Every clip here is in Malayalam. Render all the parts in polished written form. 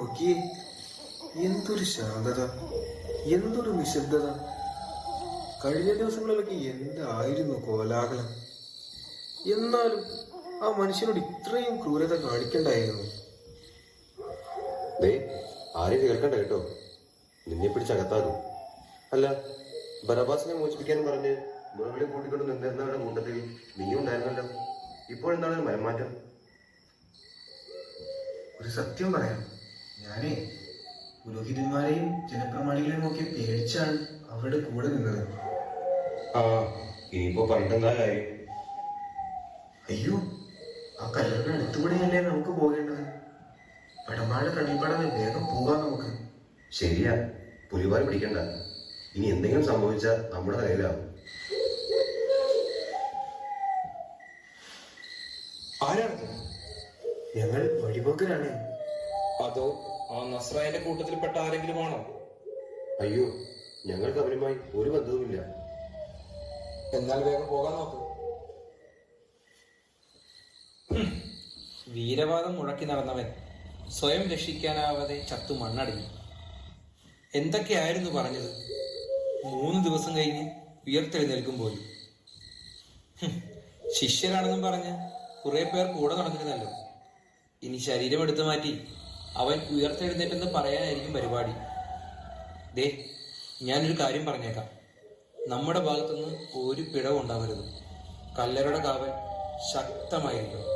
നോക്കിയേ, എന്തൊരു ശാന്തത, എന്തൊരു നിശബ്ദത. കഴിഞ്ഞ ദിവസങ്ങളിലൊക്കെ എന്തായിരുന്നു കോലാഹലം. എന്നാലും ആ മനുഷ്യനോട് ഇത്രയും ക്രൂരത കാണിക്കണ്ടായിരുന്നു. ആരും കേൾക്കണ്ട കേട്ടോ, നിന്നെ പിടിച്ചകത്താകും. അല്ല, ബറബാസിനെ മോചിപ്പിക്കാൻ പറഞ്ഞ് മുറവിളി കൂട്ടിക്കൊണ്ട് നിന്നിരുന്നവരുടെ കൂട്ടത്തിൽ നീ ഉണ്ടായിരുന്നല്ലോ. ഇപ്പോഴെന്താണ് ഒരു മനംമാറ്റം? ഒരു സത്യം പറയാം, ഞാനേ പുരോഹിതന്മാരെയും ജനപ്രമാണികളെയും ഒക്കെ പേടിച്ചാണ് അവരുടെ കൂടെ നിന്നത്. ആ, ഇനിയിപ്പോ പറഞ്ഞിട്ടെന്താ കാര്യം? അയ്യോ, ആ കല്ലറിന് അടുത്തുകൂടെയല്ലേ നമുക്ക് പോകേണ്ടത്. പടമ്പാട് കണ്ണിപ്പടന്ന് വേഗം പോകാം നമുക്ക്. ശരിയാ, പുലിവാൽ പിടിക്കണ്ട. ഇനി എന്തെങ്കിലും സംഭവിച്ചാൽ നമ്മുടെ കയ്യിലാവും. ആരാണ്? ഞങ്ങൾ വഴിപോക്കരാണ്. അതോ ആ നസ്രായന്റെ കൂട്ടത്തിൽപ്പെട്ട ആരെങ്കിലും ആണോ? അയ്യോ, ഞങ്ങൾക്ക് അവരുമായി ഒരു ബന്ധവുമില്ല. എന്നാൽ വേഗം പോകാൻ നോക്കൂ. വീരവാദം മുഴക്കി നടന്നവൻ സ്വയം രക്ഷിക്കാനാവാതെ ചത്തു മണ്ണടിഞ്ഞു. എന്തൊക്കെയായിരുന്നു പറഞ്ഞത്? 3 ദിവസം കഴിഞ്ഞ് ഉയർത്തെഴുന്നേൽക്കും പോലും. ശിഷ്യരാണെന്നും പറഞ്ഞ് കുറെ പേർ കൂടെ നടന്നിരുന്നല്ലോ. ഇനി ശരീരം എടുത്തു മാറ്റി അവൻ ഉയർത്തെഴുന്നേറ്റെന്ന് പറയാനായിരിക്കും പരിപാടി. ദേ, ഞാനൊരു കാര്യം പറഞ്ഞേക്കാം. നമ്മുടെ ഭാഗത്തുനിന്ന് ഒരു പിഴവും ഉണ്ടാവരുത്. കല്ലറയുടെ കാവൽ ശക്തമായിരിക്കണം.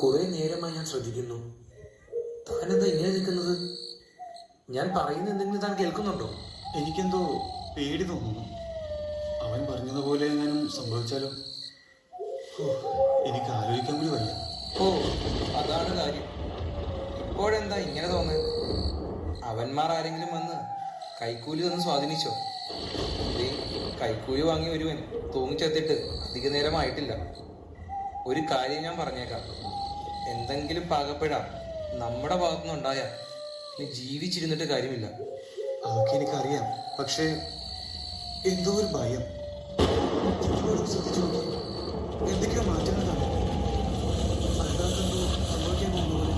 കുറെ നേരമായി ഞാൻ ശ്രദ്ധിക്കുന്നു. താനെന്താ ഇങ്ങനെ നിൽക്കുന്നത്? ഞാൻ പറയുന്ന എന്തെങ്കിലും താൻ കേൾക്കുന്നുണ്ടോ? എനിക്കെന്തോ പേടി തോന്നുന്നു. അവൻ പറഞ്ഞതുപോലെ എങ്ങാനും സംഭവിച്ചാലോ? എനിക്ക് ആലോചിക്കാൻ കൂടി വയ്യ. ഓ, അതാണ് കാര്യം. ഇപ്പോഴെന്താ ഇങ്ങനെ തോന്നുന്നത്? അവന്മാർ ആരെങ്കിലും വന്ന് കൈക്കൂലി തന്ന് സ്വാധീനിച്ചോ? കൈക്കൂലി വാങ്ങിയ ഒരുവൻ തൂങ്ങിച്ചെത്തിട്ട് അധിക നേരമായിട്ടില്ല. ഒരു കാര്യം ഞാൻ പറഞ്ഞേക്കാം, എന്തെങ്കിലും പാകപ്പെടാ നമ്മുടെ ഭാഗത്തുനിന്നുണ്ടായ നീ ജീവിച്ചിരുന്നിട്ട് കാര്യമില്ല. അതൊക്കെ എനിക്കറിയാം, പക്ഷേ എന്തോ ഒരു ഭയം. ശ്രദ്ധിച്ചു നോക്കി, എന്തൊക്കെയോ മാറ്റങ്ങൾ കാണും. സംഭവിക്കാൻ പോകുന്ന പോലെ.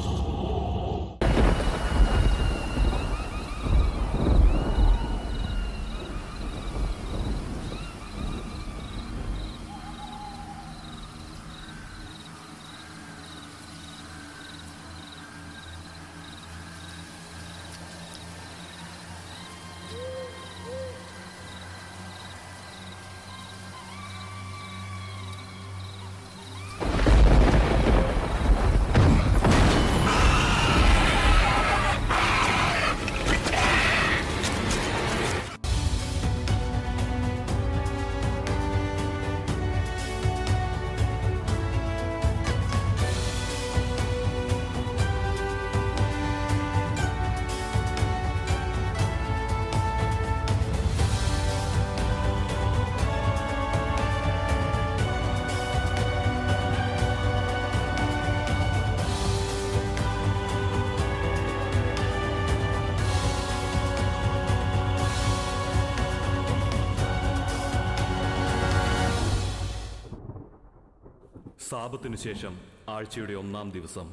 സാബത്തിനു ശേഷം ആഴ്ചയുടെ 1-ാം ദിവസം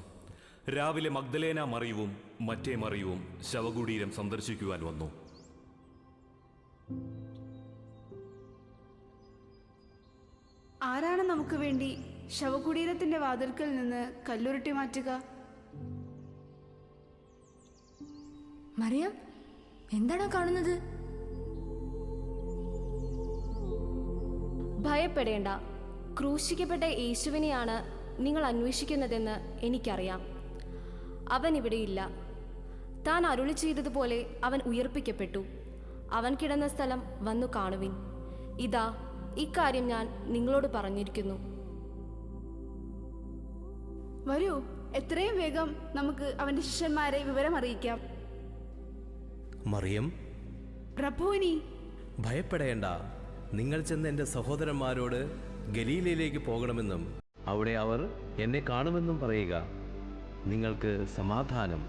രാവിലെ മഗ്ദലേന മറിയവും മറ്റേ മറിയവും ശവകുടീരം സന്ദർശിക്കുവാൻ വന്നു. ആരാണ് നമുക്ക് വേണ്ടി ശവകുടീരത്തിന്റെ വാതിൽക്കൽ നിന്ന് കല്ലുരുട്ടി മാറ്റുക? മറിയം, എന്താണോ കാണുന്നത്? ഭയപ്പെടേണ്ട, ക്രൂശിക്കപ്പെട്ട യേശുവിനെയാണ് നിങ്ങൾ അന്വേഷിക്കുന്നതെന്ന് എനിക്കറിയാം. അവൻ ഇവിടെയില്ല. താൻ അരുളി ചെയ്തതുപോലെ അവൻ ഉയർപ്പിക്കപ്പെട്ടു. അവൻ കിടന്ന സ്ഥലം വന്നു കാണുവിൻ. ഇതാ, ഇക്കാര്യം ഞാൻ നിങ്ങളോട് പറഞ്ഞിരിക്കുന്നു. വരൂ, എത്രയും വേഗം നമുക്ക് അവന്റെ ശിഷ്യന്മാരെ വിവരം അറിയിക്കാം. മറിയം, പ്രഭുവിനി, ഭയപ്പെടേണ്ട. നിങ്ങൾ ചെന്ന് എൻ്റെ സഹോദരന്മാരോട് ഗലീലയിലേക്ക് പോകണമെന്നും അവിടെ അവർ എന്നെ കാണുമെന്നും പറയുക. നിങ്ങൾക്ക് സമാധാനം.